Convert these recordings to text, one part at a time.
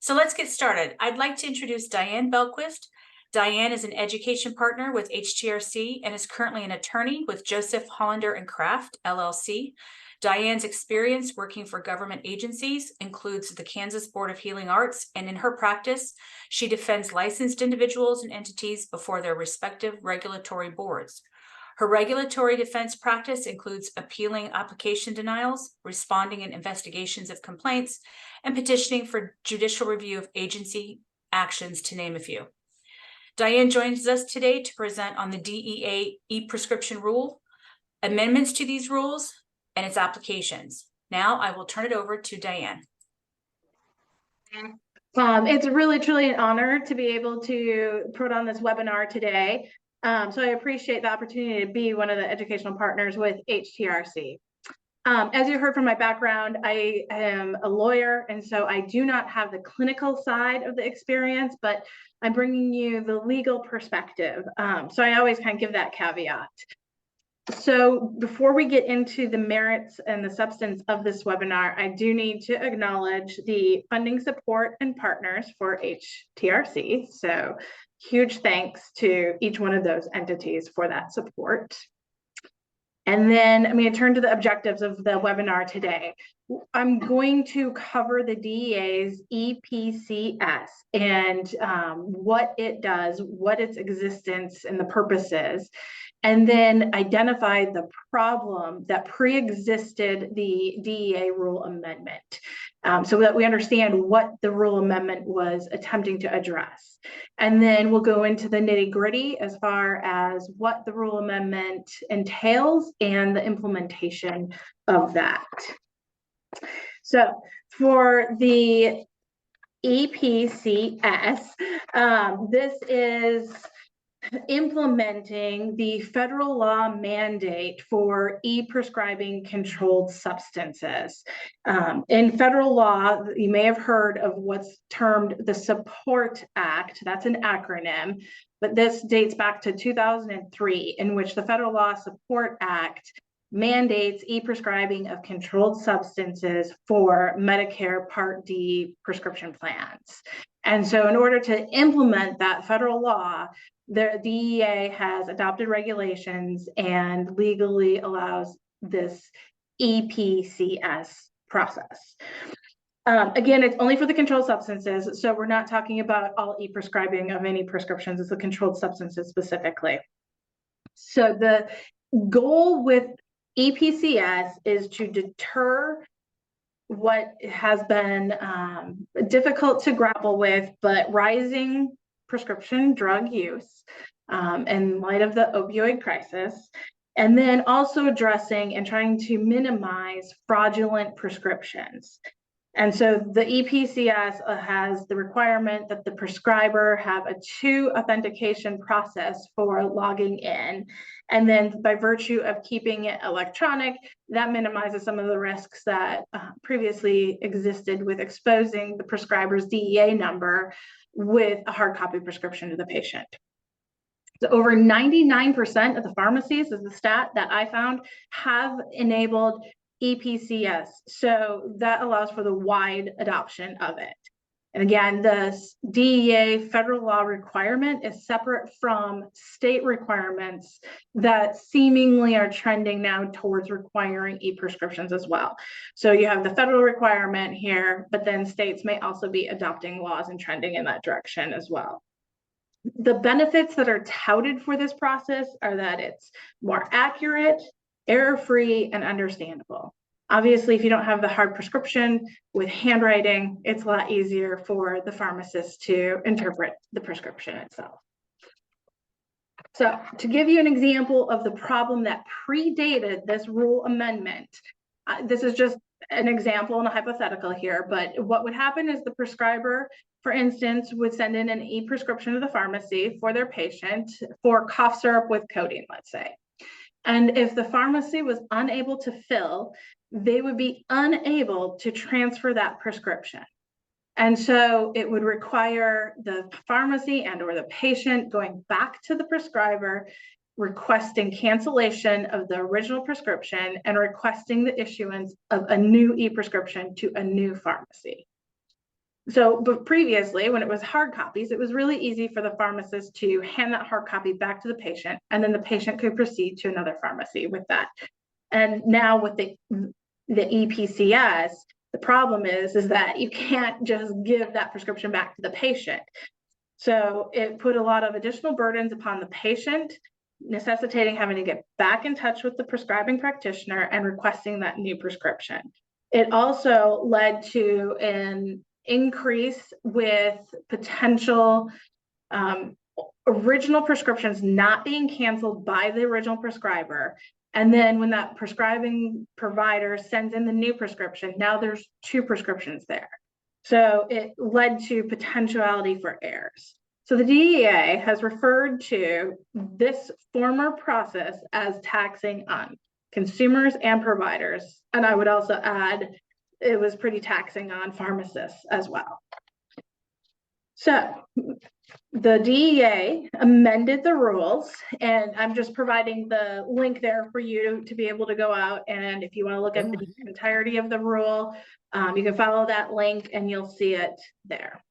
So let's get started. I'd like to introduce Diane Belquist. Diane is an education partner with HTRC and is currently an attorney with Joseph Hollander and Kraft, LLC. Diane's experience working for government agencies includes the Kansas Board of Healing Arts, and in her practice, she defends licensed individuals and entities before their respective regulatory boards. Her regulatory defense practice includes appealing application denials, responding in investigations of complaints, and petitioning for judicial review of agency actions, to name a few. Diane joins us today to present on the DEA e-prescription rule, amendments to these rules, and its applications. Now I will turn it over to Diane. It's really, truly an honor to be able to put on this webinar today. So I appreciate the opportunity to be one of the educational partners with HTRC. As you heard from my background, I am a lawyer, and so I do not have the clinical side of the experience, but I'm bringing you the legal perspective. So I always kind of give that caveat. So before we get into the merits and the substance of this webinar, I do need to acknowledge the funding support and partners for HTRC. So huge thanks to each one of those entities for that support. And then I'm going to turn to the objectives of the webinar today. I'm going to cover the DEA's EPCS and what it does, what its existence and the purpose is, and then identify the problem that pre-existed the DEA rule amendment, so that we understand what the rule amendment was attempting to address. And then we'll go into the nitty-gritty as far as what the rule amendment entails and the implementation of that. So for the EPCS, this is implementing the federal law mandate for e-prescribing controlled substances. In federal law, you may have heard of what's termed the Support Act. That's an acronym, but this dates back to 2003, in which the Federal Law Support Act mandates e-prescribing of controlled substances for Medicare Part D prescription plans. And so in order to implement that federal law, the DEA has adopted regulations and legally allows this EPCS process. Again, it's only for the controlled substances, so we're not talking about all e-prescribing of any prescriptions. It's the controlled substances specifically. So the goal with EPCS is to deter what has been difficult to grapple with, but rising prescription drug use in light of the opioid crisis, and then also addressing and trying to minimize fraudulent prescriptions. And so the EPCS has the requirement that the prescriber have a 2 authentication process for logging in. And then by virtue of keeping it electronic, that minimizes some of the risks that previously existed with exposing the prescriber's DEA number with a hard copy prescription to the patient. So over 99% of the pharmacies, is the stat that I found, have enabled EPCS. So that allows for the wide adoption of it. And again, the DEA federal law requirement is separate from state requirements that seemingly are trending now towards requiring e-prescriptions as well. So you have the federal requirement here, but then states may also be adopting laws and trending in that direction as well. The benefits that are touted for this process are that it's more accurate, error-free, and understandable. Obviously, if you don't have the hard prescription with handwriting, it's a lot easier for the pharmacist to interpret the prescription itself. So to give you an example of the problem that predated this rule amendment, this is just an example and a hypothetical here, but what would happen is the prescriber, for instance, would send in an e-prescription to the pharmacy for their patient for cough syrup with codeine, let's say. And if the pharmacy was unable to fill, they would be unable to transfer that prescription. And so it would require the pharmacy and or the patient going back to the prescriber, requesting cancellation of the original prescription and requesting the issuance of a new e-prescription to a new pharmacy. But previously, when it was hard copies, it was really easy for the pharmacist to hand that hard copy back to the patient, and then the patient could proceed to another pharmacy with that. And now with the EPCS, the problem is that you can't just give that prescription back to the patient. So it put a lot of additional burdens upon the patient, necessitating having to get back in touch with the prescribing practitioner and requesting that new prescription. It also led to an increase with potential original prescriptions not being canceled by the original prescriber. And then when that prescribing provider sends in the new prescription, now there's 2 prescriptions there. So it led to potentiality for errors. So the DEA has referred to this former process as taxing on consumers and providers. And I would also add, it was pretty taxing on pharmacists as well. So the DEA amended the rules, and I'm just providing the link there for you to be able to go out. And if you want to look at the entirety of the rule, you can follow that link and you'll see it there.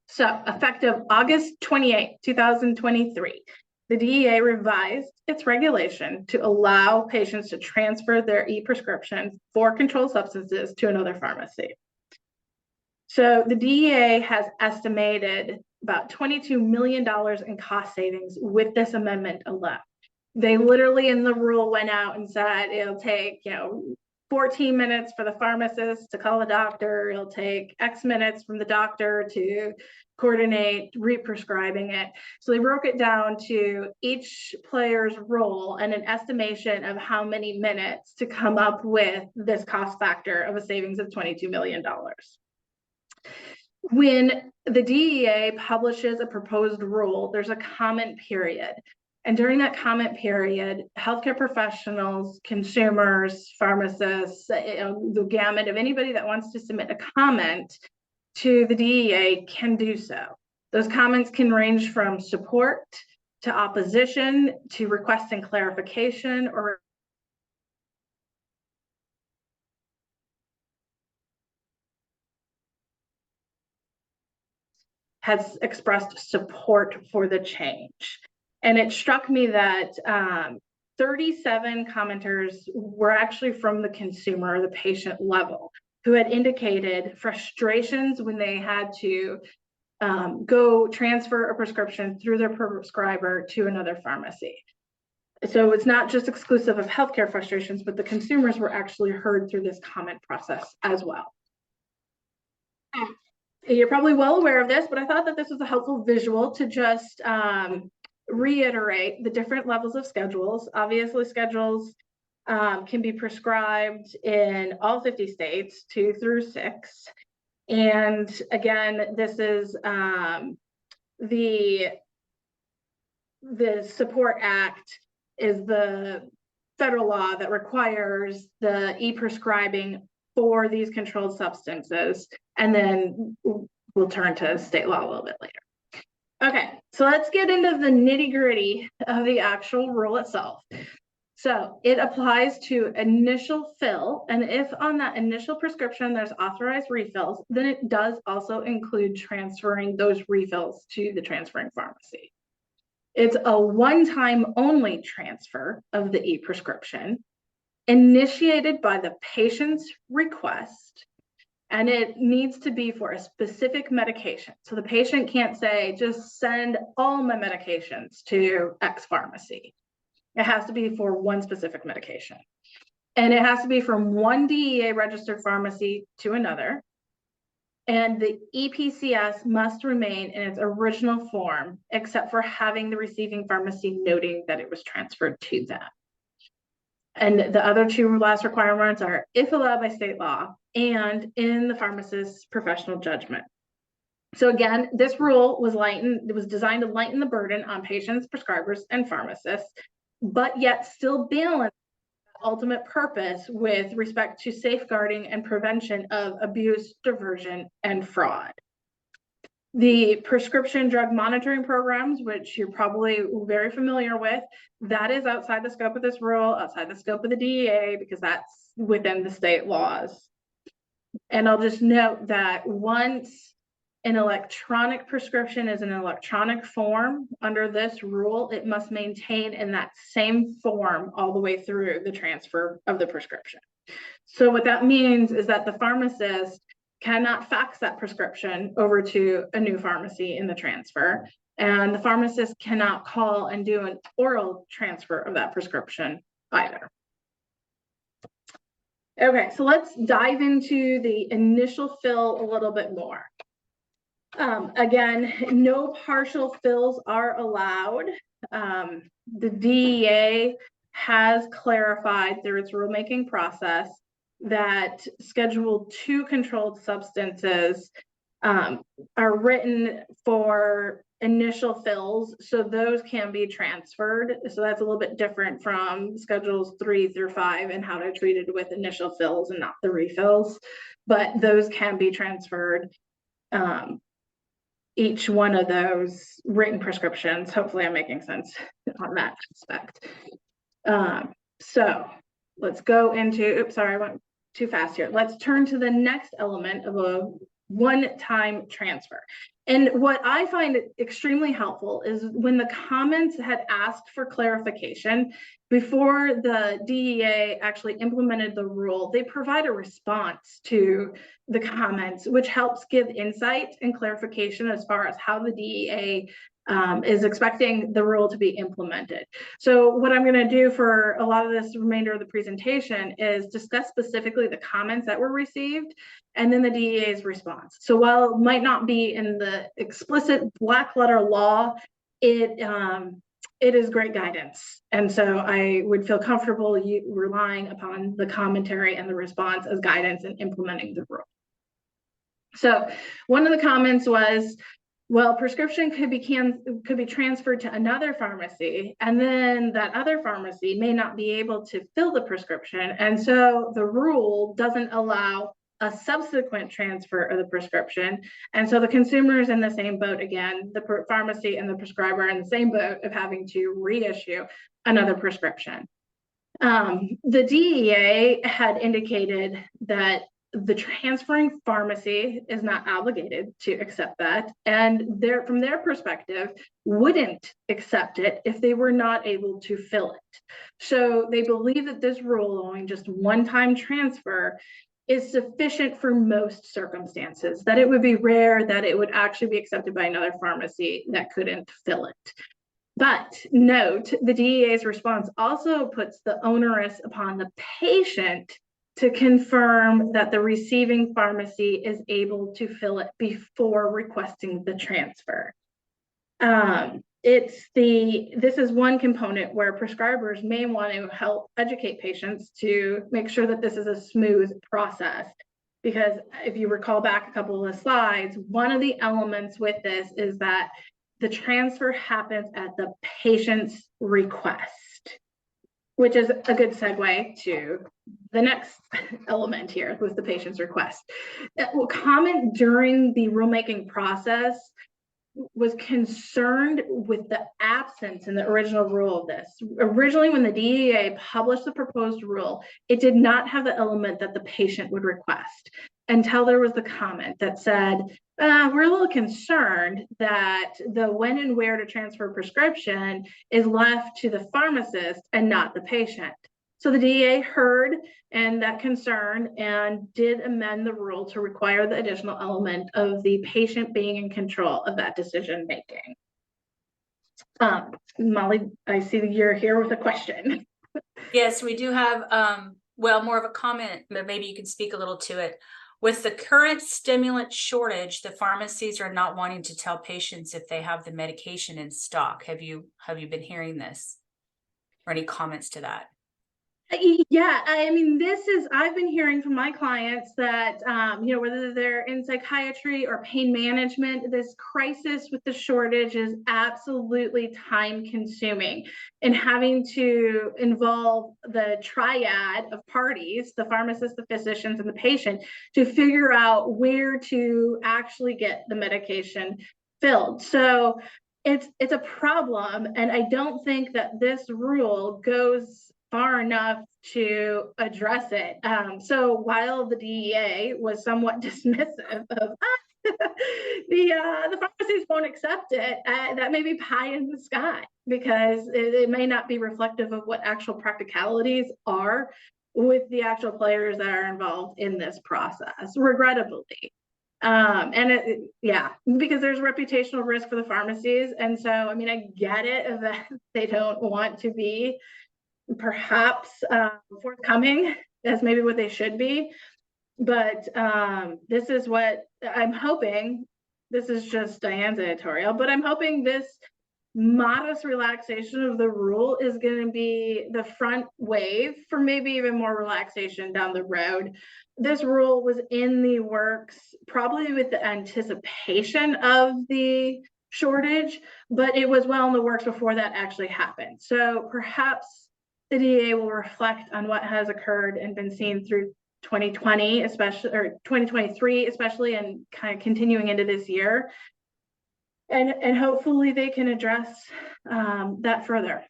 So effective August 28, 2023, the DEA revised its regulation to allow patients to transfer their e-prescriptions for controlled substances to another pharmacy. So the DEA has estimated about $22 million in cost savings with this amendment alone. They literally in the rule went out and said it'll take 14 minutes for the pharmacist to call the doctor. It'll take X minutes from the doctor to coordinate re-prescribing it. So they broke it down to each player's role and an estimation of how many minutes to come up with this cost factor of a savings of $22 million. When the DEA publishes a proposed rule, there's a comment period. And during that comment period, healthcare professionals, consumers, pharmacists, the gamut of anybody that wants to submit a comment to the DEA can do so. Those comments can range from support to opposition to requesting clarification or has expressed support for the change. And it struck me that 37 commenters were actually from the consumer, the patient level, who had indicated frustrations when they had to go transfer a prescription through their prescriber to another pharmacy. So it's not just exclusive of healthcare frustrations, but the consumers were actually heard through this comment process as well. You're probably well aware of this, but I thought that this was a helpful visual to just reiterate the different levels of schedules. Obviously, schedules can be prescribed in all 50 states, 2 through 6. And again, this is the Support Act is the federal law that requires the e-prescribing for these controlled substances. And then we'll turn to state law a little bit later. Okay, so let's get into the nitty-gritty of the actual rule itself. So it applies to initial fill, and if on that initial prescription there's authorized refills, then it does also include transferring those refills to the transferring pharmacy. It's a one-time only transfer of the e-prescription initiated by the patient's request, and it needs to be for a specific medication. So the patient can't say, just send all my medications to X pharmacy. It has to be for one specific medication. And it has to be from one DEA registered pharmacy to another. And the EPCS must remain in its original form, except for having the receiving pharmacy noting that it was transferred to them. And the other 2 last requirements are if allowed by state law and in the pharmacist's professional judgment. So again, this rule was designed to lighten the burden on patients, prescribers, and pharmacists, but yet still balance the ultimate purpose with respect to safeguarding and prevention of abuse, diversion, and fraud. The prescription drug monitoring programs, which you're probably very familiar with, that is outside the scope of this rule, outside the scope of the DEA, because that's within the state laws. And I'll just note that once an electronic prescription is an electronic form under this rule, it must maintain in that same form all the way through the transfer of the prescription. So what that means is that the pharmacist cannot fax that prescription over to a new pharmacy in the transfer, and the pharmacist cannot call and do an oral transfer of that prescription either. Okay, so let's dive into the initial fill a little bit more. Again, no partial fills are allowed. The DEA has clarified through its rulemaking process that Schedule II controlled substances are written for initial fills, so those can be transferred. So that's a little bit different from Schedules 3 through 5 and how they're treated with initial fills and not the refills, but those can be transferred. Each one of those written prescriptions, hopefully I'm making sense on that aspect. So let's go into, oops, sorry, I went too fast here. Let's turn to the next element of a one-time transfer. And what I find extremely helpful is when the comments had asked for clarification before the DEA actually implemented the rule, they provide a response to the comments, which helps give insight and clarification as far as how the DEA is expecting the rule to be implemented. So what I'm going to do for a lot of this remainder of the presentation is discuss specifically the comments that were received and then the DEA's response. So while it might not be in the explicit black letter law, it is great guidance. And so I would feel comfortable relying upon the commentary and the response as guidance in implementing the rule. So one of the comments was, well, prescription could be transferred to another pharmacy, and then that other pharmacy may not be able to fill the prescription. And so the rule doesn't allow a subsequent transfer of the prescription. And so the consumer is in the same boat again. The pharmacy and the prescriber are in the same boat of having to reissue another prescription. The DEA had indicated that the transferring pharmacy is not obligated to accept that, and from their perspective wouldn't accept it if they were not able to fill it. So they believe that this rule, allowing just one-time transfer, is sufficient for most circumstances, that it would be rare that it would actually be accepted by another pharmacy that couldn't fill it. But note, the DEA's response also puts the onus upon the patient to confirm that the receiving pharmacy is able to fill it before requesting the transfer. This is one component where prescribers may want to help educate patients to make sure that this is a smooth process. Because if you recall back a couple of the slides, one of the elements with this is that the transfer happens at the patient's request, which is a good segue to the next element here with the patient's request. Comment during the rulemaking process was concerned with the absence in the original rule of this. Originally, when the DEA published the proposed rule, it did not have the element that the patient would request until there was the comment that said, we're a little concerned that the when and where to transfer prescription is left to the pharmacist and not the patient. So the DEA heard and that concern and did amend the rule to require the additional element of the patient being in control of that decision making. Molly, I see that you're here with a question. Yes, we do have, well, more of a comment, but maybe you can speak a little to it. With the current stimulant shortage, the pharmacies are not wanting to tell patients if they have the medication in stock. Have you been hearing this? Or any comments to that? Yeah, I mean, I've been hearing from my clients that, whether they're in psychiatry or pain management, this crisis with the shortage is absolutely time consuming, and having to involve the triad of parties, the pharmacist, the physicians, and the patient, to figure out where to actually get the medication filled. So it's a problem, and I don't think that this rule goes far enough to address it. So while the DEA was somewhat dismissive of the pharmacies won't accept it, that may be pie in the sky, because it may not be reflective of what actual practicalities are with the actual players that are involved in this process, regrettably. Yeah, because there's reputational risk for the pharmacies. And so, I mean, I get it that they don't want to be perhaps forthcoming as maybe what they should be. But this is what I'm hoping. This is just Diane's editorial, but I'm hoping this modest relaxation of the rule is going to be the front wave for maybe even more relaxation down the road. This rule was in the works probably with the anticipation of the shortage, but it was well in the works before that actually happened. So perhaps the DEA will reflect on what has occurred and been seen through 2020, especially, or 2023, especially, and kind of continuing into this year. And hopefully they can address that further.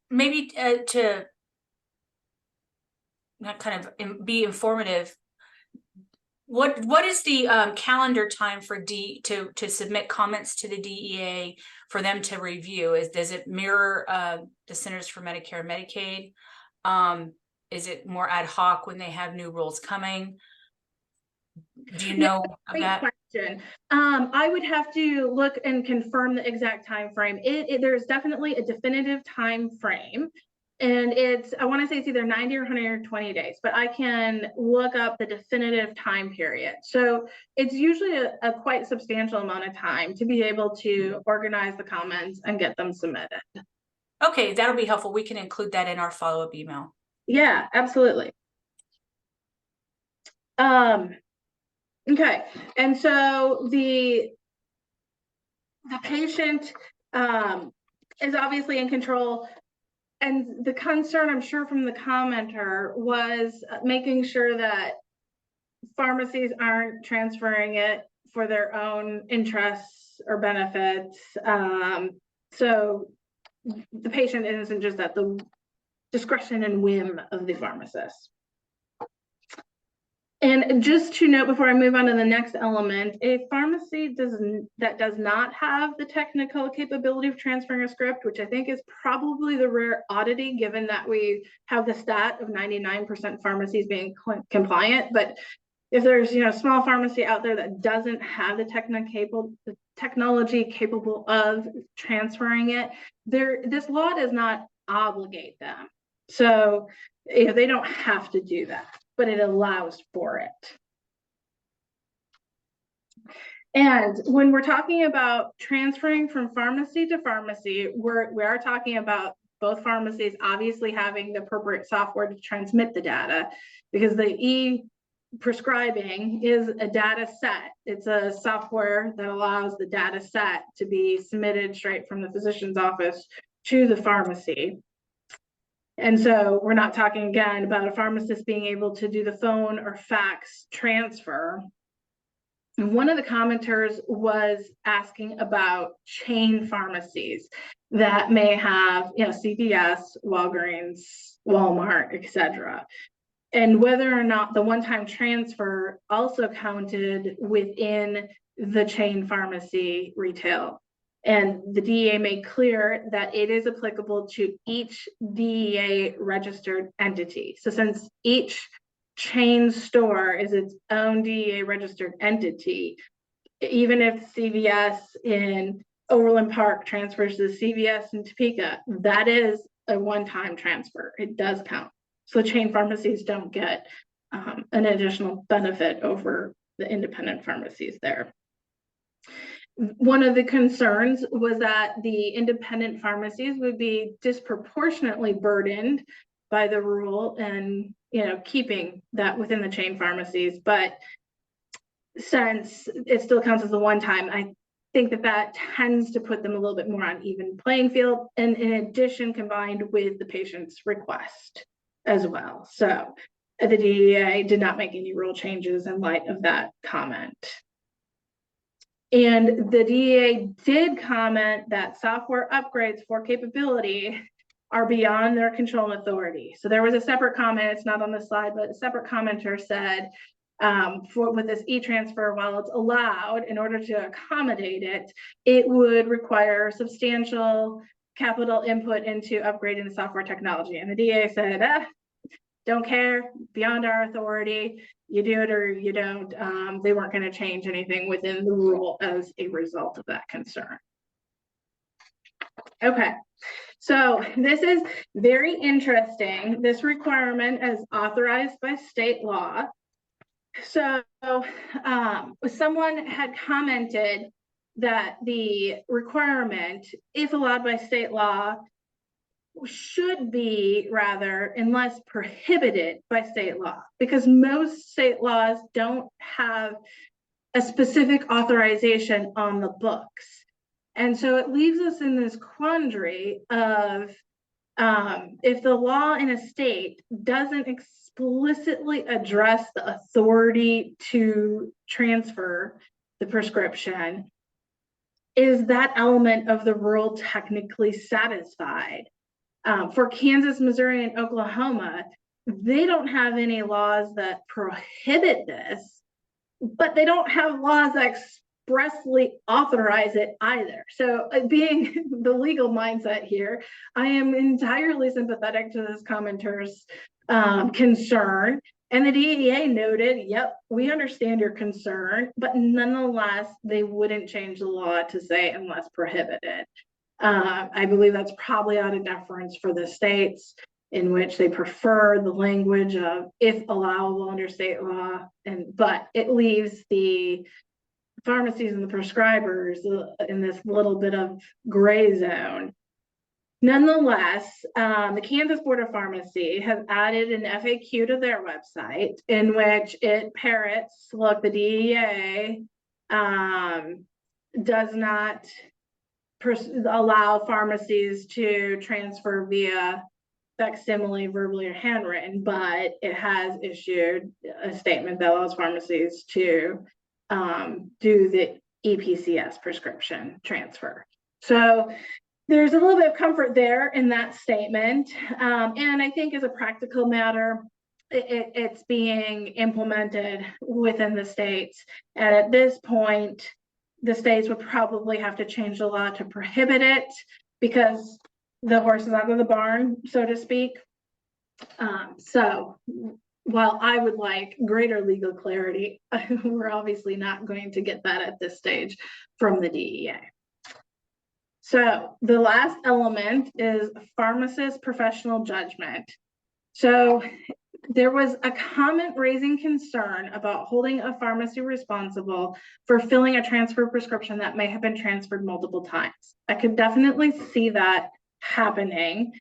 Maybe to kind of be informative, what is the calendar time for to submit comments to the DEA for them to review? Does it mirror the Centers for Medicare and Medicaid? Is it more ad hoc when they have new rules coming? Do you know of that? Question. I would have to look and confirm the exact time frame. There's definitely a definitive time frame, and I want to say it's either 90 or 120 days, but I can look up the definitive time period. So it's usually a quite substantial amount of time to be able to organize the comments and get them submitted. Okay, that'll be helpful. We can include that in our follow-up email. Yeah, absolutely. Okay, and so the patient is obviously in control, and the concern, I'm sure, from the commenter was making sure that pharmacies aren't transferring it for their own interests or benefits. So the patient isn't just at the discretion and whim of the pharmacist. And just to note before I move on to the next element, a pharmacy that does not have the technical capability of transferring a script, which I think is probably the rare oddity, given that we have the stat of 99% pharmacies being compliant. But if there's a small pharmacy out there that doesn't have the technology capable of transferring it, this law does not obligate them. So they don't have to do that, but it allows for it. And when we're talking about transferring from pharmacy to pharmacy, we are talking about both pharmacies obviously having the appropriate software to transmit the data, because the e-prescribing is a data set. It's a software that allows the data set to be submitted straight from the physician's office to the pharmacy. And so we're not talking, again, about a pharmacist being able to do the phone or fax transfer. And one of the commenters was asking about chain pharmacies that may have, CVS, Walgreens, Walmart, etc., and whether or not the one-time transfer also counted within the chain pharmacy retail. And the DEA made clear that it is applicable to each DEA registered entity. So since each chain store is its own DEA registered entity, even if CVS in Overland Park transfers to CVS in Topeka, that is a one-time transfer. It does count. So chain pharmacies don't get an additional benefit over the independent pharmacies there. One of the concerns was that the independent pharmacies would be disproportionately burdened by the rule and keeping that within the chain pharmacies. But since it still counts as a one-time, I think that tends to put them a little bit more on even playing field, and in addition combined with the patient's request as well. So the DEA did not make any rule changes in light of that comment. And the DEA did comment that software upgrades for capability are beyond their control and authority. So there was a separate comment, it's not on the slide, but a separate commenter said, with this e-transfer, while it's allowed, in order to accommodate it, it would require substantial capital input into upgrading the software technology. And the DEA said, don't care, beyond our authority, you do it or you don't. They weren't going to change anything within the rule as a result of that concern. Okay, so this is very interesting. This requirement is authorized by state law. So someone had commented that the requirement, if allowed by state law, should be rather unless prohibited by state law, because most state laws don't have a specific authorization on the books. And so it leaves us in this quandary of if the law in a state doesn't explicitly address the authority to transfer the prescription, is that element of the rule technically satisfied? For Kansas, Missouri, and Oklahoma, they don't have any laws that prohibit this, but they don't have laws that expressly authorize it either. So being the legal mindset here, I am entirely sympathetic to this commenter's concern. And the DEA noted, yep, we understand your concern, but nonetheless, they wouldn't change the law to say unless prohibited. I believe that's probably out of deference for the states, in which they prefer the language of if allowable under state law, but it leaves the pharmacies and the prescribers in this little bit of gray zone. Nonetheless, the Kansas Board of Pharmacy has added an FAQ to their website in which it parrots, look, the DEA does not allow pharmacies to transfer via facsimile, verbally, or handwritten, but it has issued a statement that allows pharmacies to do the EPCS prescription transfer. So there's a little bit of comfort there in that statement. And I think as a practical matter, it's being implemented within the states. And at this point, the states would probably have to change the law to prohibit it because the horse is out of the barn, so to speak. So while I would like greater legal clarity, we're obviously not going to get that at this stage from the DEA. So the last element is pharmacist professional judgment. So there was a comment raising concern about holding a pharmacy responsible for filling a transfer prescription that may have been transferred multiple times. I could definitely see that happening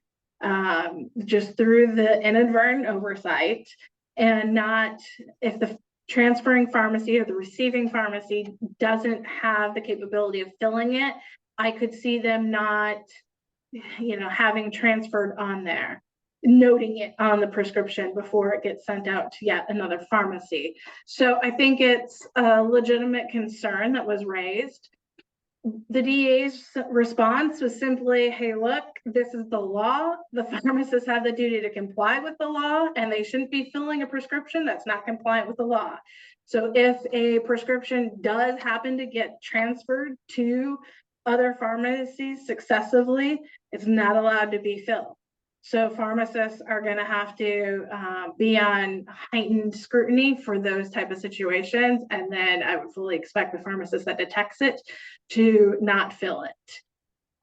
just through the inadvertent oversight, and not if the transferring pharmacy or the receiving pharmacy doesn't have the capability of filling it, I could see them not, having transferred on there, noting it on the prescription before it gets sent out to yet another pharmacy. So I think it's a legitimate concern that was raised. The DEA's response was simply, hey, look, this is the law. The pharmacists have the duty to comply with the law, and they shouldn't be filling a prescription that's not compliant with the law. So if a prescription does happen to get transferred to other pharmacies successively, it's not allowed to be filled. So pharmacists are going to have to be on heightened scrutiny for those type of situations. And then I would fully expect the pharmacist that detects it to not fill it.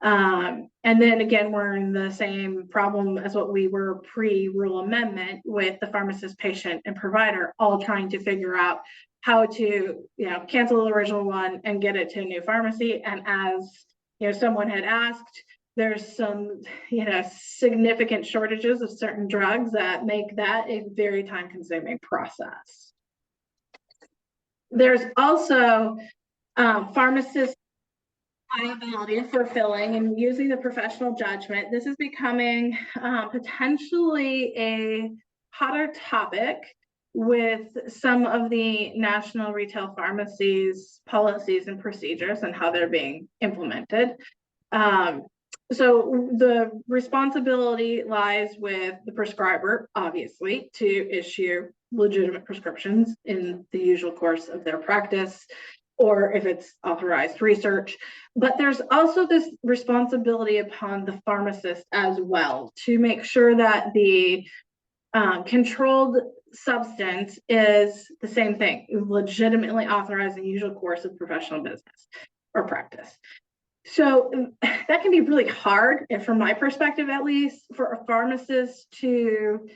And then again, we're in the same problem as what we were pre-rule amendment with the pharmacist, patient, and provider all trying to figure out how to, cancel the original one and get it to a new pharmacy. And as someone had asked, there's some, significant shortages of certain drugs that make that a very time-consuming process. There's also pharmacist liability for filling and using the professional judgment. This is becoming potentially a hotter topic with some of the national retail pharmacies' policies and procedures and how they're being implemented. So the responsibility lies with the prescriber, obviously, to issue legitimate prescriptions in the usual course of their practice, or if it's authorized research. But there's also this responsibility upon the pharmacist as well to make sure that the controlled substance is the same thing, legitimately authorized in the usual course of professional business or practice. So that can be really hard, and from my perspective at least, for a pharmacist to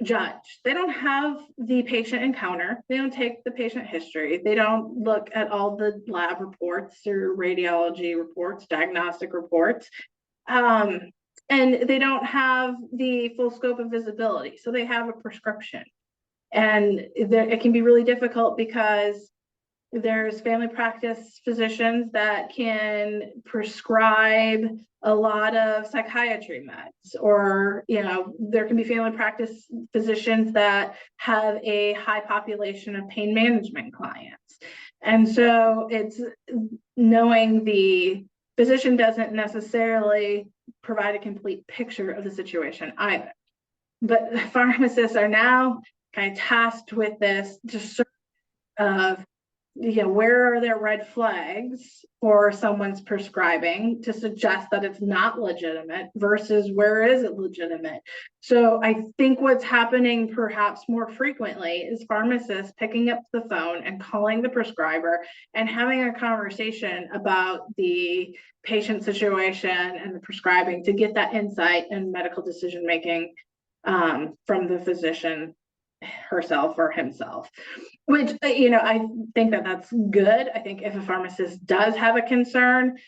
judge. They don't have the patient encounter. They don't take the patient history. They don't look at all the lab reports or radiology reports, diagnostic reports. And they don't have the full scope of visibility. So they have a prescription. And it can be really difficult because there's family practice physicians that can prescribe a lot of psychiatry meds, or there can be family practice physicians that have a high population of pain management clients. And so it's knowing the physician doesn't necessarily provide a complete picture of the situation either. But pharmacists are now kind of tasked with this discernment of where are there red flags for someone's prescribing to suggest that it's not legitimate versus where is it legitimate. So I think what's happening perhaps more frequently is pharmacists picking up the phone and calling the prescriber and having a conversation about the patient situation and the prescribing to get that insight and medical decision making from the physician herself or himself, which I think that that's good. I think if a pharmacist does have a concern,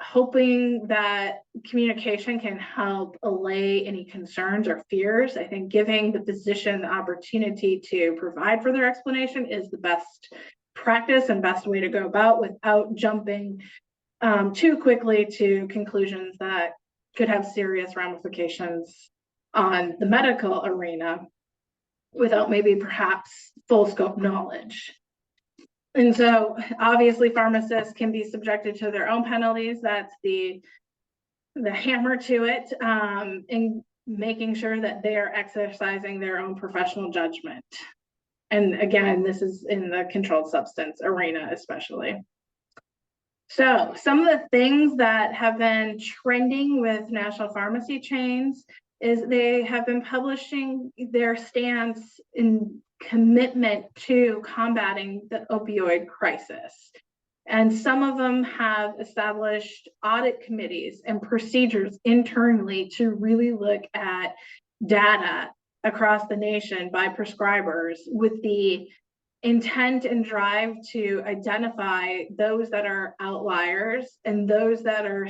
hoping that communication can help allay any concerns or fears. I think giving the physician the opportunity to provide further explanation is the best practice and best way to go about without jumping too quickly to conclusions that could have serious ramifications on the medical arena without maybe perhaps full scope knowledge. And so obviously pharmacists can be subjected to their own penalties. That's the hammer to it, in making sure that they are exercising their own professional judgment. And again, this is in the controlled substance arena especially. So some of the things that have been trending with national pharmacy chains is they have been publishing their stance in commitment to combating the opioid crisis. And some of them have established audit committees and procedures internally to really look at data across the nation by prescribers with the intent and drive to identify those that are outliers and those that are,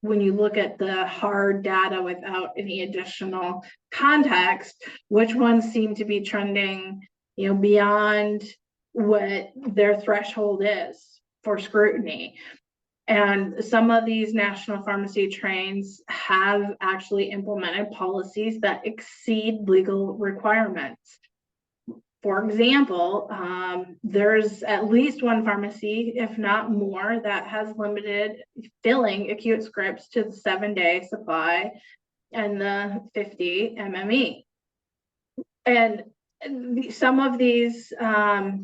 when you look at the hard data without any additional context, which ones seem to be trending, beyond what their threshold is for scrutiny. And some of these national pharmacy chains have actually implemented policies that exceed legal requirements. For example, there's at least one pharmacy, if not more, that has limited filling acute scripts to the 7-day supply and the 50 MME. And some of these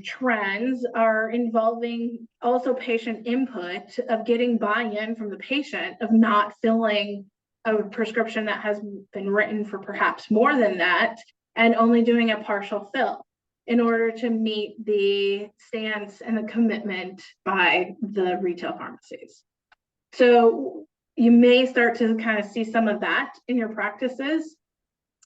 trends are involving also patient input of getting buy-in from the patient of not filling a prescription that has been written for perhaps more than that and only doing a partial fill in order to meet the stance and the commitment by the retail pharmacies. So you may start to kind of see some of that in your practices,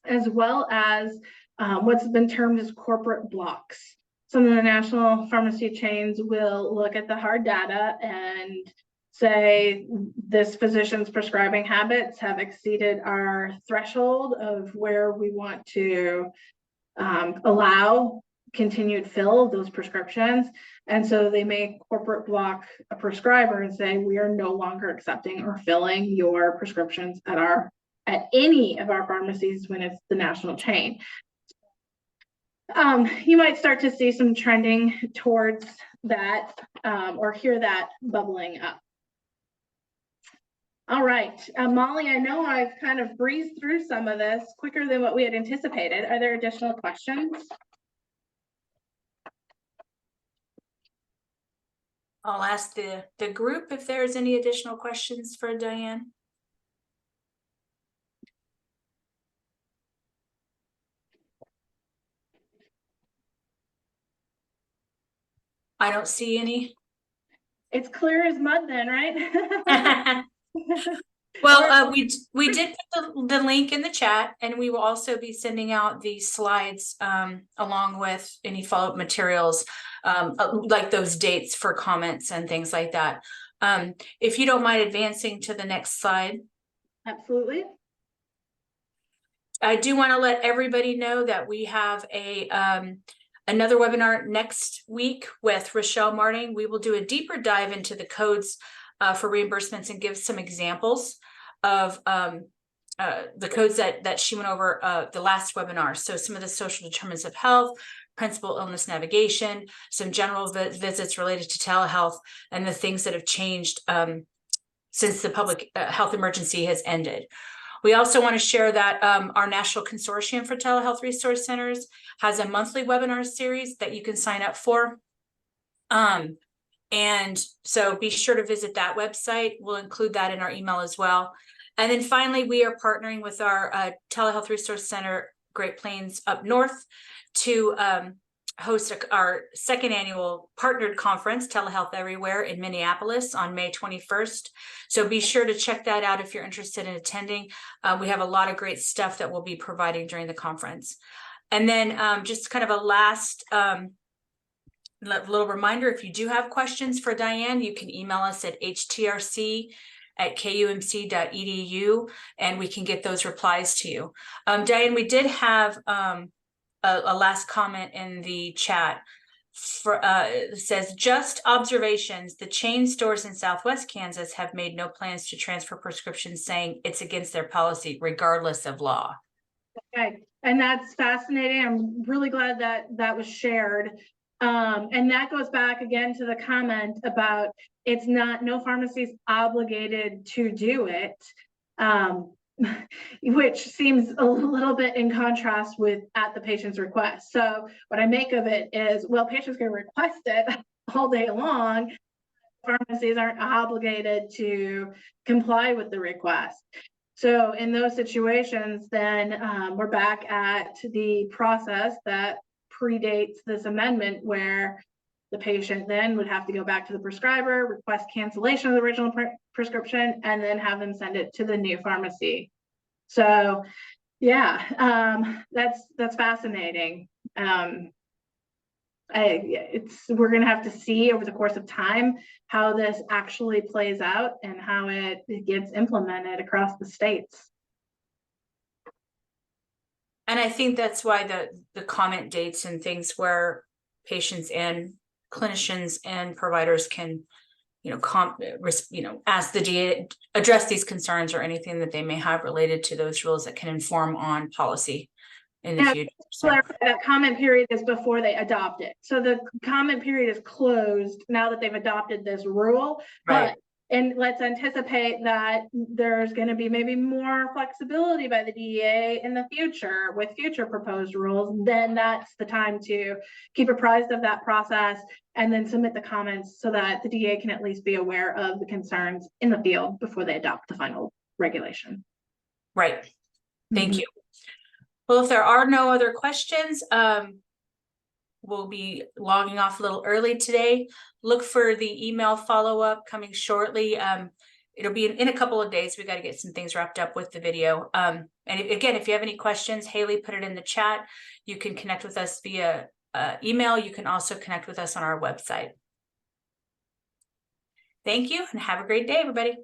as well as what's been termed as corporate blocks. Some of the national pharmacy chains will look at the hard data and say this physician's prescribing habits have exceeded our threshold of where we want to allow continued fill of those prescriptions. And so they may corporate block a prescriber and say, we are no longer accepting or filling your prescriptions at any of our pharmacies when it's the national chain. You might start to see some trending towards that or hear that bubbling up. All right, Molly, I know I've kind of breezed through some of this quicker than what we had anticipated. Are there additional questions? I'll ask the group if there's any additional questions for Diane. I don't see any. It's clear as mud then, right? Well, we did put the link in the chat, and we will also be sending out the slides along with any follow-up materials, like those dates for comments and things like that. If you don't mind advancing to the next slide. Absolutely. I do want to let everybody know that we have a another webinar next week with Rochelle Marting. We will do a deeper dive into the codes for reimbursements and give some examples of the codes that she went over the last webinar. So some of the social determinants of health, principal illness navigation, some general visits related to telehealth, and the things that have changed since the public health emergency has ended. We also want to share that our National Consortium for Telehealth Resource Centers has a monthly webinar series that you can sign up for. And so be sure to visit that website. We'll include that in our email as well. And then finally, we are partnering with our Telehealth Resource Center, Great Plains up north, to host our second annual partnered conference, Telehealth Everywhere, in Minneapolis on May 21st. So be sure to check that out if you're interested in attending. We have a lot of great stuff that we'll be providing during the conference. And then just kind of a last little reminder, if you do have questions for Diane, you can email us at htrc@kumc.edu, and we can get those replies to you. Diane, we did have a last comment in the chat. For it says, just observations, the chain stores in Southwest Kansas have made no plans to transfer prescriptions, saying it's against their policy regardless of law. Okay, and that's fascinating. I'm really glad that that was shared. And that goes back again to the comment about it's not, no pharmacy is obligated to do it. Which seems a little bit in contrast with at the patient's request. So what I make of it is, well, patients can request it all day long. Pharmacies aren't obligated to comply with the request. So in those situations, then we're back at the process that predates this amendment, where the patient then would have to go back to the prescriber, request cancellation of the original prescription, and then have them send it to the new pharmacy. So yeah, that's fascinating. We're gonna have to see over the course of time how this actually plays out and how it gets implemented across the states. And I think that's why the comment dates and things where patients and clinicians and providers can, ask the DEA, address these concerns or anything that they may have related to those rules that can inform on policy in the future. So that comment period is before they adopt it. So the comment period is closed now that they've adopted this rule. right. And let's anticipate that there's going to be maybe more flexibility by the DEA in the future with future proposed rules. Then that's the time to keep apprised of that process and then submit the comments so that the DEA can at least be aware of the concerns in the field before they adopt the final regulation. Right. Thank you. Well, if there are no other questions, we'll be logging off a little early today. Look for the email follow-up coming shortly. It'll be in a couple of days. We got to get some things wrapped up with the video. And again, if you have any questions, Haley put it in the chat. You can connect with us via email. You can also connect with us on our website. Thank you and have a great day, everybody.